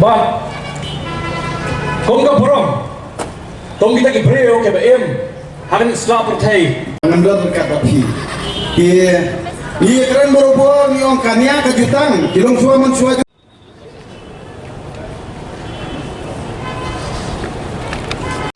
But kung ka burong tong kita ki breo ke ba hakan slap thai Nandot kat api. Ia keren boro-boro ni orang kania kejutan. Kilong suam suam.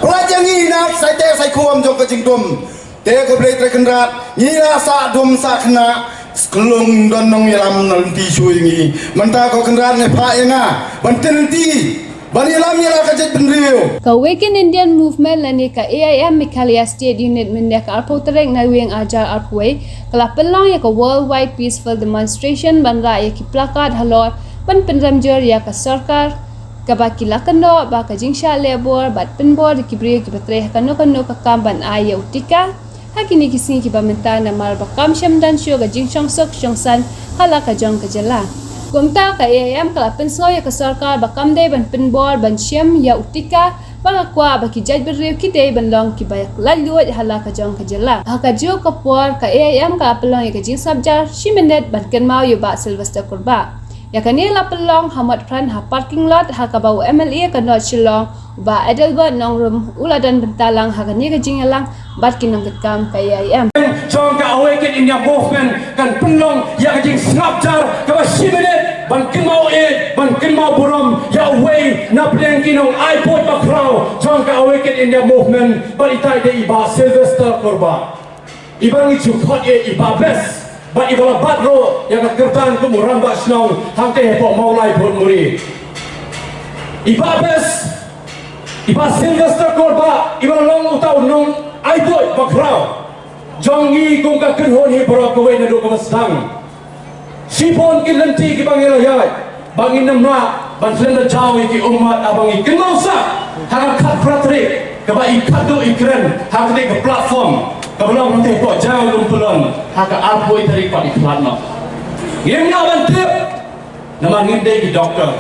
Pelajar ni nak saya saya kuam jom kecing dum. Dia ko Blei terkendat. Ni rasa dum sa kena. Kelung dan nong yalam nanti shui ni. Mentah ko kendat ne pak ena. Banten nanti. Bani lam yala kajet benriu. Ka Awaken Indian Movement lani ka AIM Mikalia State Unit mendia ka arpo tereng na wing ajar arpway kala pelang ya ka worldwide peaceful demonstration banra ya ki plakat halor ban penramjor ya ka sarkar ka ba ki lakando ba ka jingsha lebor bat penbor ki brio ki batre kano ka kamban aya utika hakini kising ki ba mentana mar ba kam sham dan syo ga jingsong sok shongsan hala ka jong ka jala Gumta ka AIM kala pensoy ka sarkar bakam day ban penbor ban siyam ya utika baka kwa baki jaj berrew ki day ban long ki bayak laluat hala ka jong ka jala haka jo ka por ka AIM ka pelong ya ka jing sabjar shimenet ban ken mau yo ba Sylvester kurba ya kanila pelong hamad pran ha parking lot ha ka bau MLA ka not shilong ba Adelbert nong rum uladan bentalang ha kani ka jing alang bat kinong kam ka AIM Jong ka Awaken India Movement kan penlong ya jing snapjar ka ba shimenet ban kimau ban kimau buram ya away na pleng kinong iPod ba crowd jong ka Awaken India Movement ba itai de iba Sylvester korba ibang ichu khot iba best ba iba batro ya ka kertan ku muram ba snong hang te hepo mau lai pun muri iba best iba Sylvester korba iba long utau nong iPod ba crowd Jongi kung ka kunhon hi para ko na do ka masang sipon ki lenti ki bangela yai bangin namna bansen da jawi ki umat abangi kinausa hang khat pratri ka ba ikado ikren hang de ka platform ka belum te ko jaw lum pulon hang ka arpoi tari pa iklan no ngem na ban tip nama ngem de ki doctor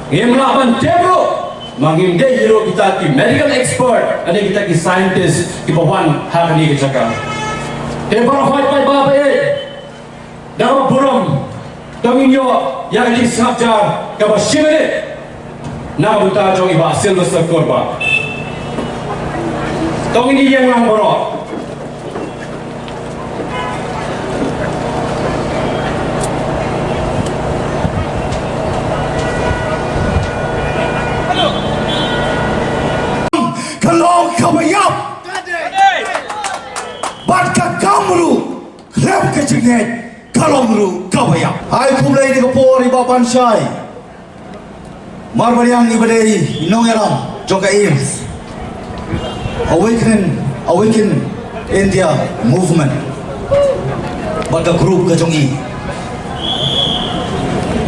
ngem na ban tebro mangim de hero kita ki medical expert ane kita ki scientist ki bawan hang ni ki cakap Tebara fight by baba dalam burung Tongin yang di sabjar Kaba shimene Na buta jong iba Sylvester korba Tongin yang lang borok Kalau kabayap Bat ka kamru Krem ke jenget Kalongru kabayap Hai kumlai ni kapor iba pansai Marbaliang ibadai Inong yalam Jongka Ims Awaken India Movement Bat ka grup ke jongi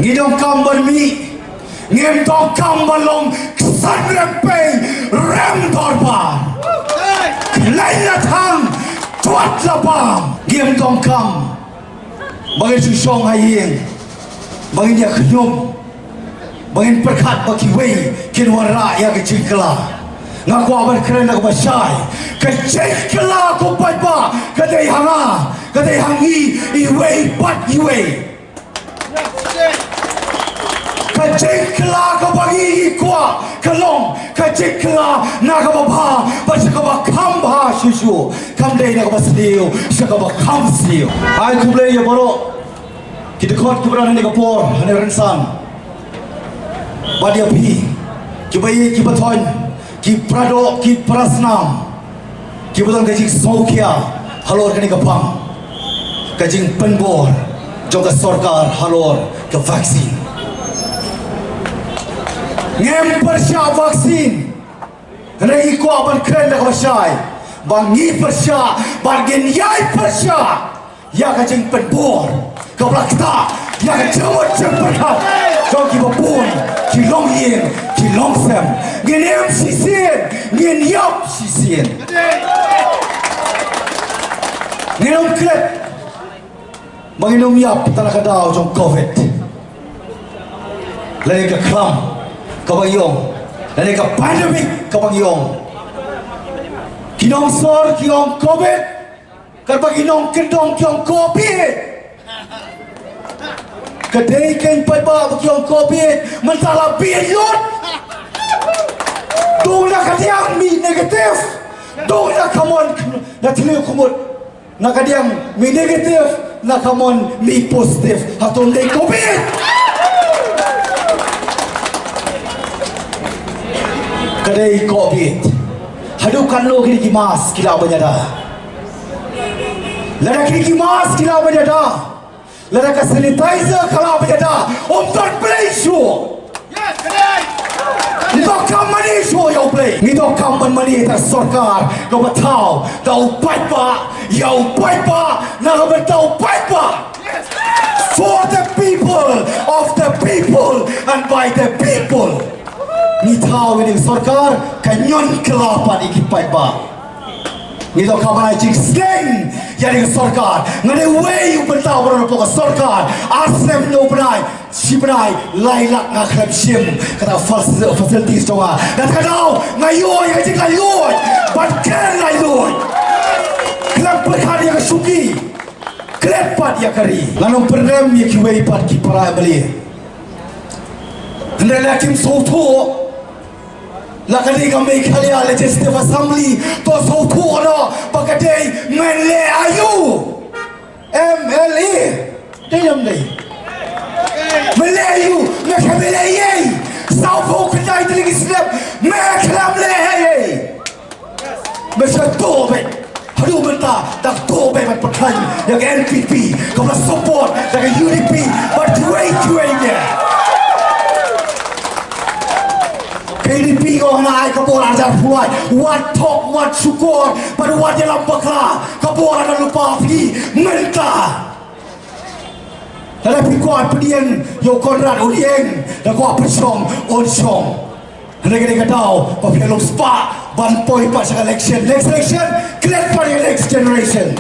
Ngidong kamban mi Ngem tong kamban long Kesan rempeng Rem torban Lain datang Tuat lapang Game tong kam Bangin susong haying Bangin dia kenyum Bangin perkat baki wei Kinwara ya kecingkela Ngaku abar keren aku basyai Kecingkela aku patba Kadai hanga Kadai hangi Iwei bat iwei Kecingkela aku bagi ikwa Kelong Kecingkela Naga babha Basakaba kamba Shuh Kamdei naga basdiu Sakaba kamsiu Hai kublei ya boro Kita kot keberadaan ni kapor Hanya rensan Badia pi Kibai kibaton Ki prado Ki prasnam Kibaton kajing saukia Halor kani kapang Kajing penbor Jongka sorkar halor Ke vaksin Ngem persya vaksin Rai ko aban keren dak basyai Bangi persya Bargen yai persya Ya kajing penbor Kau belakta Ya kajamut cepathat Jom ki babun Ki long yin Ki long sem Ngem sisien Ngem yap sisien Ngem kret Banginum yap Tanah kadau jom COVID Lagi ke klam Kabayong dan eka pandemik kabayong kinong sor kinong COVID karba kinong kendong kinong COVID Kedai kan pada bagian COVID mentala bilut. Dona kadiang mi negatif. Dona kamon na tiliw kumot. Na kadiang mi negatif na kamon mi positif. Hatong day COVID. Kedai COVID. Hadukan lo kini kimas kila banyada. Lada kini kimas kila banyada. Lada ka sanitizer kala banyada. Untuk Blei Shuh. Ngito kamani Shuh yaw Blei. Ngito kaman mani ta sarkar. Kau batau. Tau upay pa. Yaw upay pa. Nakabal tau upay pa. For the people. Of the people. And by the people. Ngitaw ini sarkar. Kanyon kelapan ikipay pa. Ngito kaman ay jing sling. Yang sarkar. Ngane way yung bentaw beron po ka sarkar. Asem no benay. Si benay laylak nga klep sim. Kata facilities to nga. Dan kadaw ngayon yang jing ngayon. Batkan ngayon. Klep berkali yang suki. Klep pat ya kari. Lanong perem ya kiway pat ki para beli. Hendak lakim soto. Lakadi kami kalian legislative assembly to sautu ada pakai menle ayu MLA dalam day menle ayu nak menle ye sautu kedai lagi slap mak lam le ye betul bet aduh benta dak to bet patran yang NPP kau support dengan UDP but cuai dia KDP ko na ay kabora sa puway. What talk, what syukur, pada what dalam bakla. Kabora na lupa pi menta. Tapi kuat pedian yo konrad ulieng, dan kuat persong onsong. Mereka tahu, tapi lo spa ban poi pas election, next election, clear for the next generation.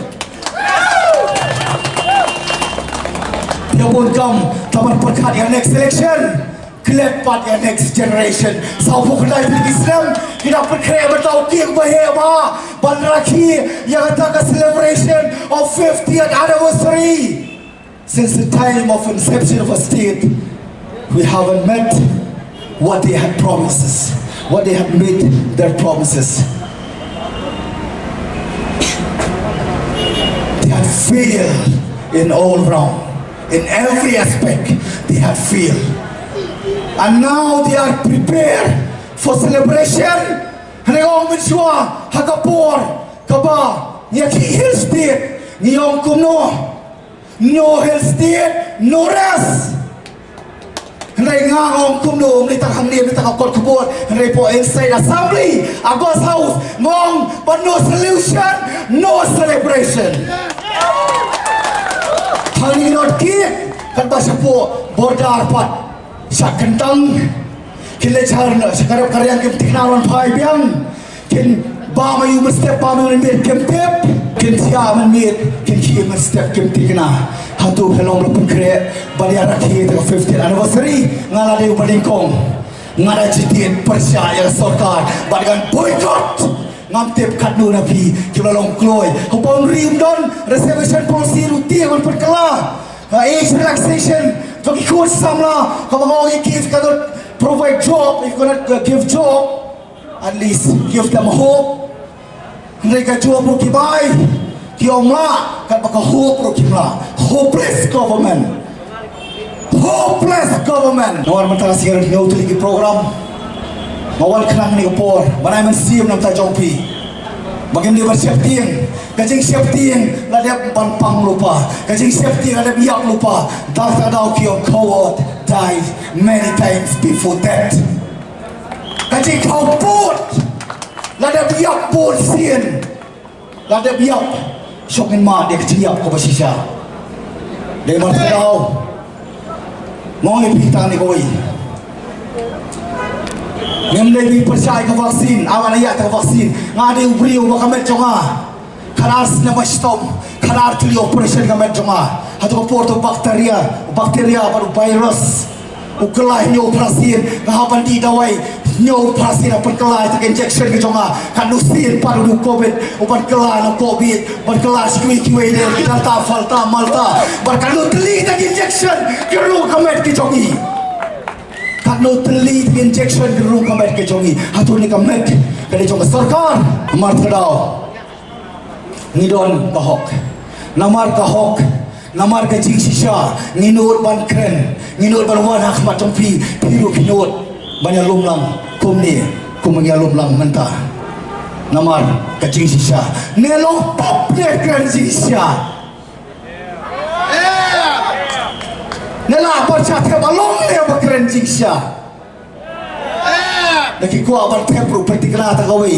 Dia pun kam taman perkat yang next election. Kelep part yang next generation. Saupu kedai Islam kita perkaya bertahu tiang bahaya Banraki yang kata celebration of 50th anniversary. Since the time of inception of a state, we haven't met what they had promises, what they had made their promises. They had failed in all round, in every aspect. They had failed. And now they are prepared for celebration. Ngayong mensua hakapor kaba nyaki hill state ngayong kuno no hill state no rest. Ngay ngong kuno ni takang ni takang kot kubur ngay po inside assembly Agos house ngong but no solution no celebration. Hangin not kid kan basa po bordar pat sak kentang kile charna sekarang karya kem tiknawan pai biang kin ba mayu step ba mayu mit kem tep kin sia man mit kin ki step kem tikna hatu helong lo kre baliara ki 50th anniversary ngala de badingkong ngala citit percaya sarkar badan boycott ngam tep katnu nabi kilalong kloy hopong rim don reservation policy ruti on perkala age relaxation to ikut samla kalau mau give cannot provide job, if cannot give job, at least give them hope. Mereka job rugi bay kiomla kan baka hope rugi mla. Hopeless government, hopeless government. Nawar mentara sigaran di auto lagi program mawal kenang ni kapor manai mensiam nam tajongpi bagim dia bersiap tiang kajing siap tiang ladap panpang lupa kajing siap tiang ladap yak lupa dak tadau kiong coward died many times before that kajing kau put ladap yak pun sien ladap yak syokin ma dia keciap kau bersisa dia mar tadau mau ipitang ni koi yang lebih percaya ke vaksin, awal ayat ke vaksin, ngade ubri ubah kamet jonga, kanar nama stop, kanar tuli operation kamet jonga, hatu porto bakteria baru virus, ukelah ini operasi, ngahapan di dawai nyo pasti na pagkalay tak injection ke jonga kan nusin paru du covid upan kelay no covid ban kelay sikui kiwe de kita ta falta malta ban kan nu teli tak injection keru kamet ke jongi kan nu teli tak injection keru kamet ke jongi hatu ni kamet kade jonga sarkar mar thadao ngidon kahok namar kahok namar ke jing shisha nginut ban kren nginut ban wan akhmat tompi piru kinut banyak lumlang kum ni kum mengia lumlang mentah namar kacing sisa nelong pop dia kan sisa nela baca te balong dia bakren sisa lagi kuat ban tepru pertikna ta gawe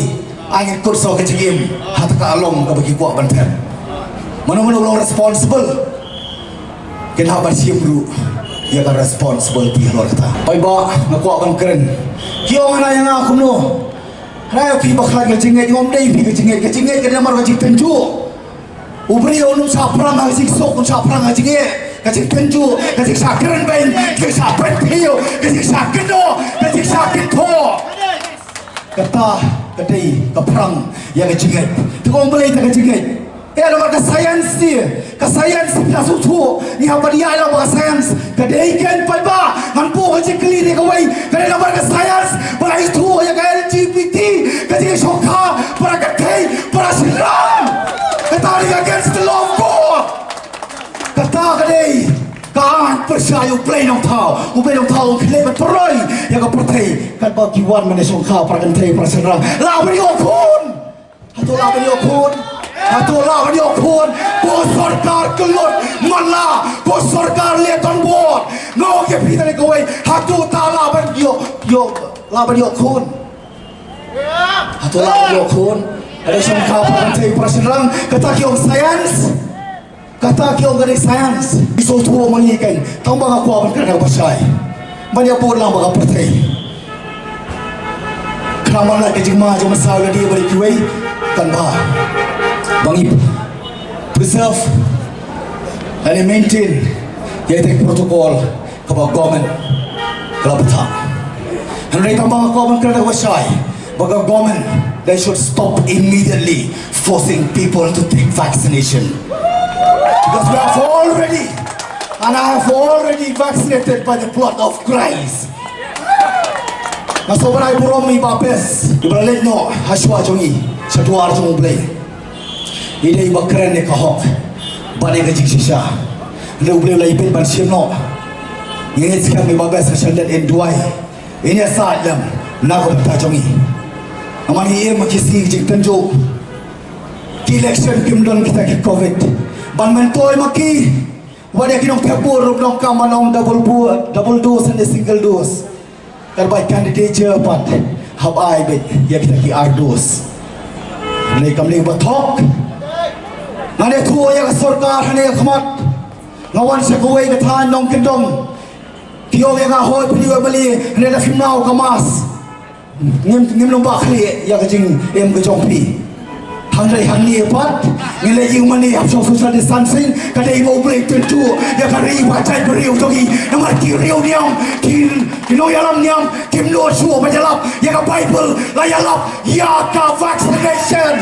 angin kurso kecingim hata ka along ka bagi kuat ban tep mana-mana ulong responsible kena ban siemru ia kan responsibility luar kata. Paiba ngakuak ban keren. Kio mana yang aku no. Raya pi bakal ngejinget ngom dei pi ngejinget kena mar ngajing tenju. Ubri onum saprang ngajing sok un saprang ngajinget. Ngajing tenju, ngajing sakren bain, ngajing sapret pio, ngajing sakeno, ngajing sakito. Kata kedai keperang yang ngejinget. Tu ngom Blei tak ngejinget. Nama ke sains dia, ke sains kita susu. Ni apa dia lah ke sains. Kedai ikan paiba, hampu haji keli dia kawai. Kedai nama ke sains, para itu yang ke LGBT, kedai shoka, para kedai, para Islam. Kata dia against the law of God. Kata kedai, kan percaya Blei nong tahu, Blei nong tahu kelebat peroi yang ke pertai. Kan bagi wan mana shoka para kedai para Islam. Lawan dia okun, atau lawan dia okun. Atulah dia pun ko sarkar kelut mala ko sarkar leton bot ngau ke pita ni kowe hatu tala ban yo la ban yo kun atulah yo kun ada sangka pantai praserang kata kiong sains kata kiong gani sains iso tuo mangikan tambah aku aban kana pasai banyak pun lang baga pertai kramana ke jingma jama saga dia bari kiwe kan ba bangi preserve and maintain yaitu protokol kepada government kalau betah and mereka government kena wasai baga government they should stop immediately forcing people to take vaccination because we have already and I have already vaccinated by the blood of Christ nasobarai buromi babes ibralek no haswa jongi satuar jong Blei ini iba keren ni kahok bani kecik sisa dia boleh laipin ban siemno ini sekarang ni babes kesendat enduai ini saat jam nak berta jongi amani ia makisi kecik tenjo election kimdon kita ke covid ban mentoi maki wadi kinong pebur rupang kamanong double dose and single dose terbaik candidate cepat habai bet ya kita ki ardos mereka boleh batok Nane tuo yang sarkar hane khmat ngawan sa kuwai ka than nong kindom kio yang ahoy piliwa bali hane la fimnao kamas ngim long ba khli ya ka jing em ka jongpi hangai hanni pat ngile jing mani ap social distancing ka dei mo Blei tentu ya ka ri wa chai beriu togi namar ki riu niam ki no yalam niam kim no suo ba jalap ya ka bible la yalap ya ka vaccination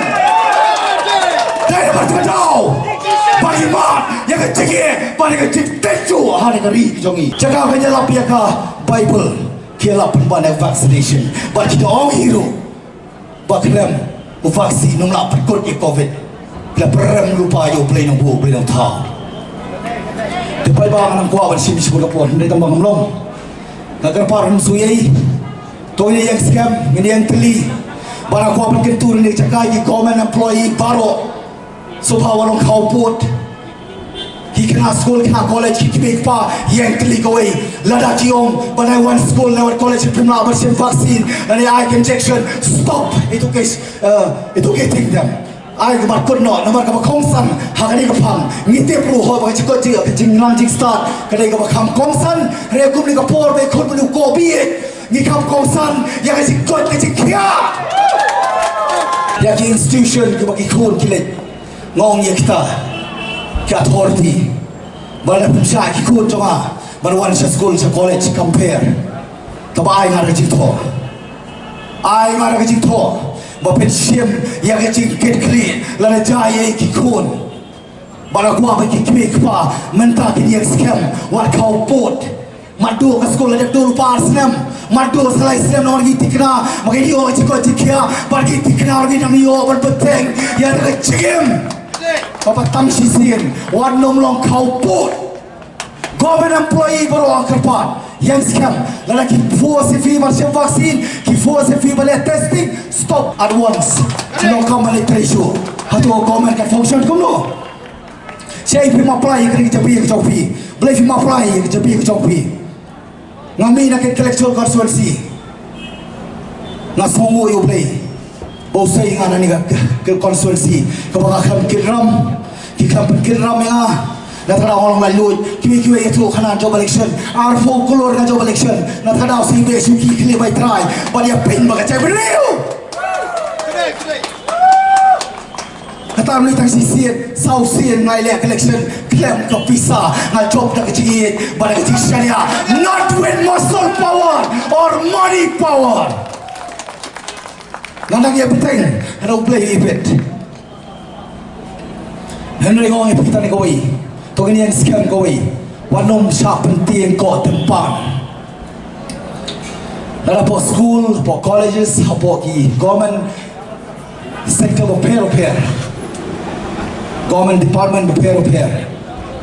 Saya bertadau bagi mat yang kecil bagi kecil tentu hari kari jongi jaga penyelap ya ka Bible kialap pembanai vaccination bagi kita orang hero bagi lem vaksin nungla perkut ke covid bila perem lupa yo Blei nong bu Blei nong tahu depai bang nang kuat sim sim kapon dari tambang nglong nagar par suyai toy yang scam ini yang teli barang kuat berkentur ni jaga di government employee baro Supaya orang kau put, kena school, kena college, kena pa yang klik away. Lada kiong, banai one school, lewat college, pernah bersin vaksin, dan eye injection, stop. Itu getting them. Eye kemat kurno, nomor kemat kongsan, hari kepang, ngitip lu, hoi bagai cikot jik, kecing lanjing start, kadai kemat kam kongsan, rekum ni kapor, bekut menu kopi, ni kam kongsan, yang cikot kecing kia. Yang institution kemat kikun kilit. Ngong ya kita ke authority bala pusat ikut cuma baruan sa school sa college compare kabaay nga rejito ai ngara ka jing tho ba pen siem ya ka jing get clean la na jai ki khun bala kwa ba ki kmek pa menta ki yak scam wat kau pot madu ka sekolah dak dulu par snam madu salai snam no gi tikna magi dio chiko tikya par gi tikna gi nang yo bar beteng ya ka chim papa tam sisien wat nom long kau pot government employee baru angker pa yang scam lala ki force fi macam vaksin ki force fi balik testing stop at once no come pressure hatu government kan function kum no saya fi apply ke jabi ke jopi Blei fi apply ke jabi ke jopi ngami nak intellectual constituency na songo yo Blei bo sai ngana ni ke constituency ke baka kham kiram ya na thada orang lalu kiwi itu khana job election ar fo kolor ka job election na thada si be su ki khle bai try ba dia pin ba ka chai brio kata ni tang si sien sau sien ngai le election claim to visa na job ta ki ba ka ti sharia not with muscle power or money power nang dia betul ada Blei ibet Henry ngoi kita ni koi Tunggu yang sekian koi Wanom syak penting kau tempat Nada po school, po colleges, po ki government sector repair Government department repair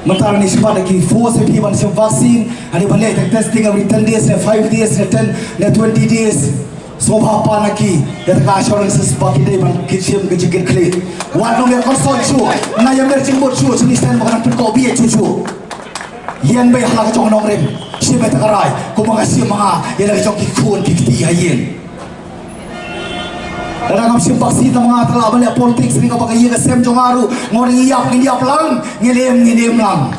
Mentara ni sempat lagi force pi man sem vaksin ani balik testing every 10 days 5 days 10 20 days Sobha pa naki Yata assurances baki day man kitchen gejigit kli Wanom yang konsol Shuh na yang merjing Shuh sini stand makanan perkau biye cucu Yan bay halaka chong nong rim Siya may takaray Kung mga siya mga Yan ang chong kikun kikti hayin Narangam siya vaksin na mga talaban niya politics Ning kapag iya ka sem chong aru Ngoring iyap lang Ngilim lang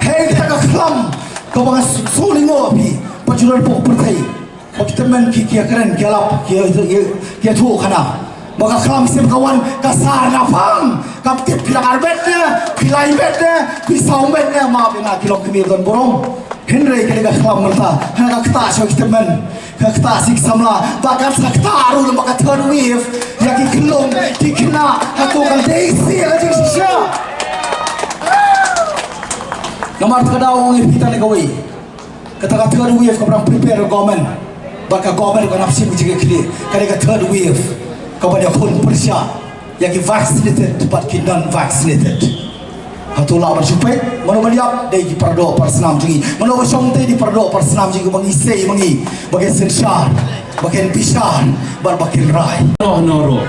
Hey kita kaklam Kapag suling mo api Pajuran po pertay Pagtemen kia keren kialap kia tu kana maka kelam sim kawan kasar napang kaptip pilang arbetnya pilai betnya pisau betnya maaf ina kilok kemir don borong Henry kena kelam merta hana kata so temen kata sik samla bakal sakta aru maka third wave ya ki kelong ki kena hatu kan desi aja sisya nomor kadao ngir kita ni kawai kata third wave kabrang prepare government Baka government ko napsim jige clear kaya ka third wave kepada pun persya yang vaccinated but non vaccinated hatula bersupai mano maliap dai pardo persenam jigi mano songte di pardo persenam jigi mangi sei mangi bagian sensar bagian pisan bagian rai no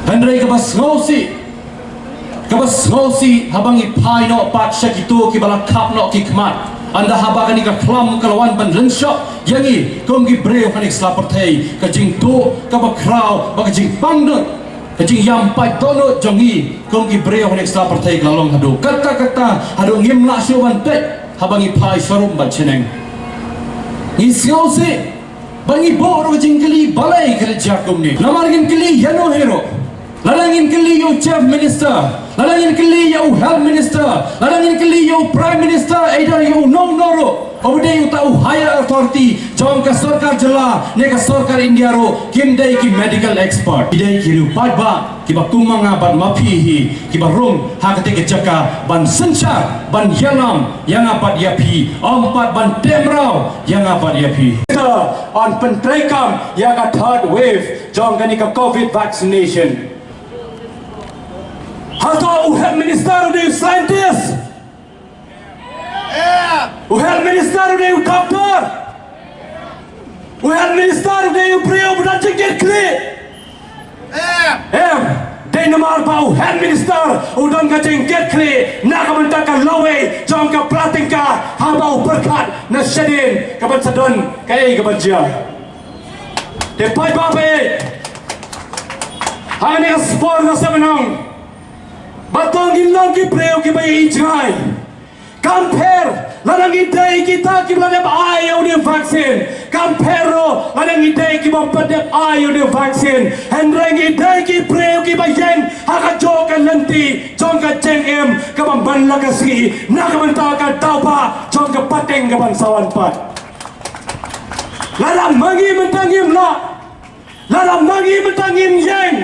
Henry kabas ngosi habangi pai no pat syakitu ki balak kap no ki kmat anda habakan ika klam kalawan ban lensyok yangi konggi breu kanik slapertei kajing tu kabakrau bakajing pangdut kajing yampai tono jongi konggi breu kanik slapertei kalalong hadu kata hadu ngimla syuban pet habangi pai syarum ban cheneng ngisi bangi boro kajing keli balai kerja kumni namargin keli yano hero lalangin keli yo chief minister lalangin keli yo health minister lalangin keli yo prime minister either yo no Obde you tahu higher authority jom ka sarkar jala ne ka sarkar India ro kim dai ki medical expert idai ki ru ba ki ba tumanga ban mapi hi ki ba rung ha ka te jaka ban sencha ban yalam yang apat yapi empat ban temrau yang apat yapi on pentrekam yang ka third wave jom ka ni ka covid vaccination hato health minister de scientist health minister de doctor health minister de preo budan jengket kli de namar bau health minister udan ka jengket kli na ka mentaka lawe jom ka pratingka ha bau berkat na shadin ka ban sadon kai ka ban jia de pai babe hane ka sport na semenong batong ginong ki preo ki bai ijai compare ladang idai kita ki bladep ayo ni vaksin compare ladang idai ki bladep ayo ni vaksin hendreng idai ki preu ki bayen haka jokan lenti jongka cengem ka ban lakasi na ka mentaka taupa jongka pateng ka ban sawan pat ladang mangi mentangim la Lada mangi mentangim yang.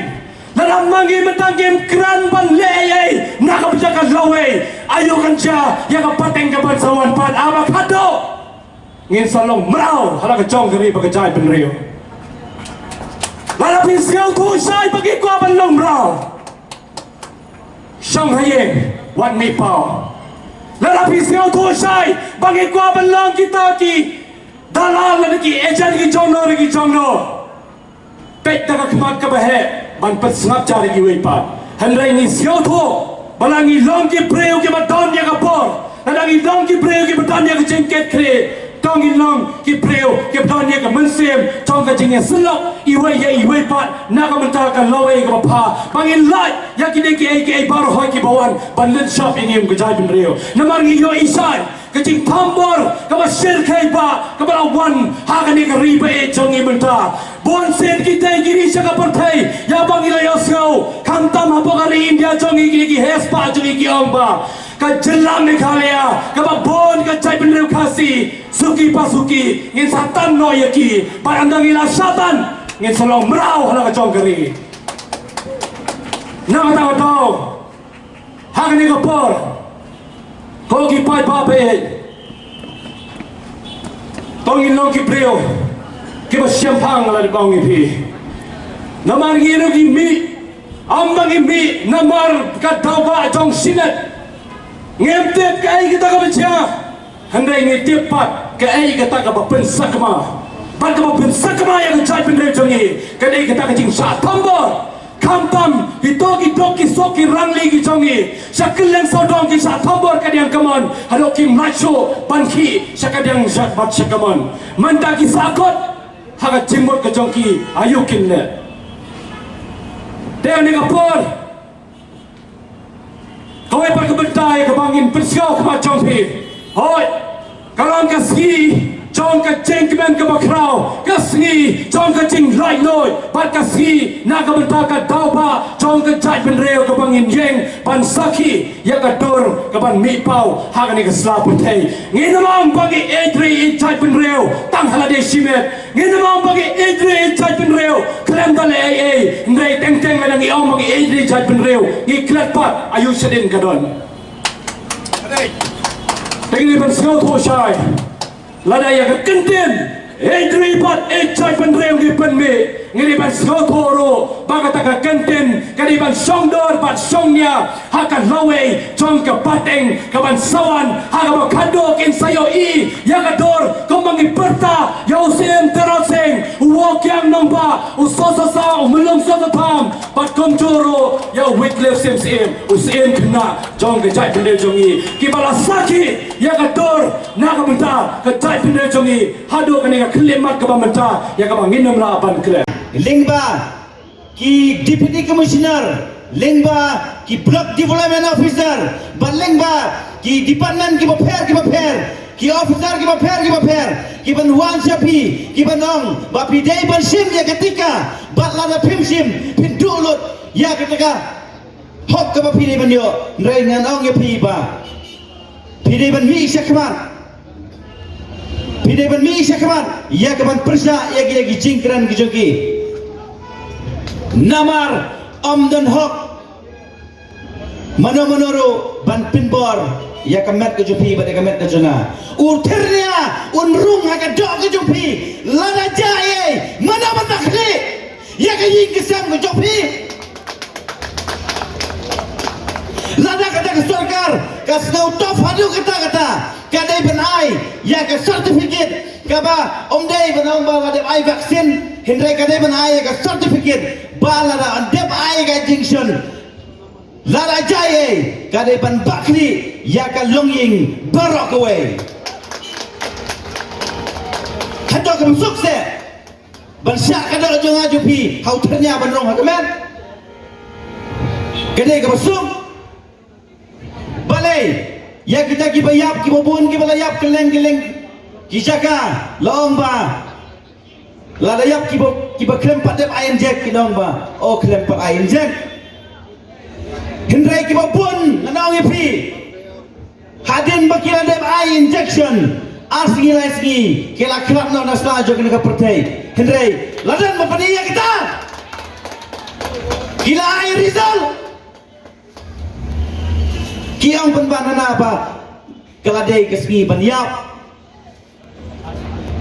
Lada mangi mentangim kran ban lei. Nak berjaga lawe. Ayo kanca yang pateng ke bansawan pat avocado. Ngin salong merau hala kecong keri bagajai penrio. Lada pisau tu sai bagi gua ban long merau. Shanghai wan mi pau. Lada pisau tu sai bagi gua ban long kita ki dalal lagi ejan ki jongno. Pek tak kemat kebahe ban pesngap cari iwe pat. Hendrai ni siau tu balangi long ki preu ki badon ya kapor. Balangi long ki preu ki badon ya jengket kre. Tong long ki preu ki badon ya mensem tong ka jingnya selok iwe pat nak mentaka lawe ka pa. Bangin light ya ki ki baru hoi ki bawan ban len shop ini gejai ben reo. Namar ngi yo isai kecing tambor kaba shir kai ba kaba wan ha ka ni ka riba jongi menta. Bon sen kita giri saka pertai ya bang ila yosau kantam hapo kali India jongi ki hespa jongi ki ongba ka jelam Meghalaya ka bon ka chai penreu kasi suki pasuki ngin satan no yaki parandang ila satan ngin salong merau hala ka jong kari nama tahu tahu hak ni ka por ko ki pai pa pe tongin long ki preo kiba siampang ala di bawang ipi. Namar giro ki mi, ambang mi namar katawa jong sinat. Ngemtep kai kita ka baca. Handai ngetep pat kai kita ka pensakma. Pat ka pensakma yang cai pendek jongi. Kadai kita ka jing sa tambor. Kamtam hitoki soki rangli ki jongi. Sakileng sodong ki sa tambor kadang kamon. Hadoki macho panki sakadang zat bat sakamon. Mantaki sakot haga jimot ke jongki ayukin le. Dia ni kapor. Kau apa kebentai kebangin persiau ke macam ni. Hoi, kalau kasih jong ke jengkemen ke bakrau, kasih jong ke jing lai noi, bat kasih nak kebentai ke dauba, jong ke jai penreo ke bangin yeng, ban saki ya ke dor ke ban mi pau, haga ni ke selaput hei. Nginamang bagi edri jai penreo, tang halade simet. Nginamang bagi edri jai penreo, klem dale ndai teng lang iong bagi edri jai penreo, ngi klet pat ayu sedin kadon. Tengi ban sengau tu syai. Lada yang kekenten edri pat ejai penreo di penme ngiri ban sengau toro baga taka kenten kadi ban songdor bat songnya haka lawe jong ke pateng ke ban sawan haka bakado kin sayo ya kador komangi perta ya usen teroseng uwok yang nomba usosa melong sosa tam bat komjoro ya witlef sem usen kena jong ke jai penreo jongi kibala saki ya kador nak benta ke jai penreo jongi hado kene klimat ke bamenta ya ke banginam la ban kle Lingba ki Deputy Commissioner, Lingba ki Block Development Officer, Lingba ki Department ki baper, ki Officer ki baper, ki ban wan sapi, ki banong, ba pidai ban sim ya ketika, bat lada pim sim, pindulut ya ketika, hok ke ba pidai ban yo, ngan ong ya pi ba, pidai ban mi syakmat. Pidai ban mi syakmat, ya ke ban persa ya ki jingkran ki joki. Namar dan hok menuru ban pinbor ya kamet ke jupi pada kamet ke jona urternya unrung haka dok ke jupi lada jaye mana mentakhli ya ke ying kesam ke jupi lada kata ke sarkar kasnau top hadu kata kadai benai ya ke sertifikat kaba omdai benang ba kadai ai vaksin hindai kadai benai ya ke sertifikat balada andep ai ga junction lada jaye kadai ban bakri ya ka longying barok away hadok kam sukse ban syak kada jong ajupi hau ternya ban rong hakamen kadai ka basum balai ya kita ki bayap ki bobon ki balayap keleng ki jaka lomba lada yap ki ba klem pat dep iron jack ki lomba oh klem pat iron jack hindrai ki bobon nanong ipi hadin ba ki dep iron injection asgi kela klap no nasla jo ki ka pertai Henry, ladan mapaniya kita. Gila air Rizal. Kiang penbanana apa? Kaladai kesmi banyap.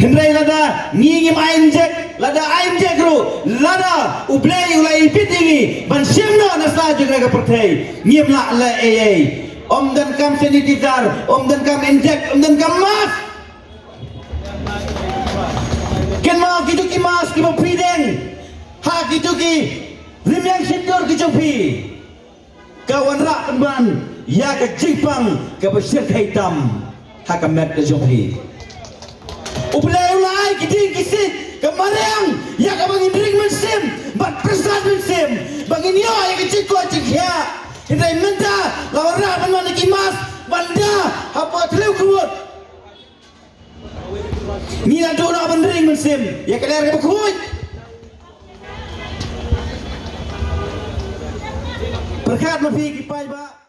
Henry Lada ngingim ain jek, Lada ain jek ru, Lada Blei ulai pitingi, ban siemno nasla juga ke pertai. Ngim la la Om dan kam sanitizer, om dan kam injek, om dan kam mas. Ken mau gitu ki mas ki pideng. Ha gitu ki rimyang sindur ki jopi. Kawan rak penban ya ke jipang ke bersir hitam. Ha ke mat ke jopi. Blei ulai ki kisit ke mariang ya ke bangin ring mensim, bat persat mensim. Bangin yo ya ke cikko cikya. Hindai menta lawan rak penban ki mas banda apa telu kuat. Ni nak duduk nak bendering mensim. Ya kalian ke berkuit. Berkat mafi kipai ba.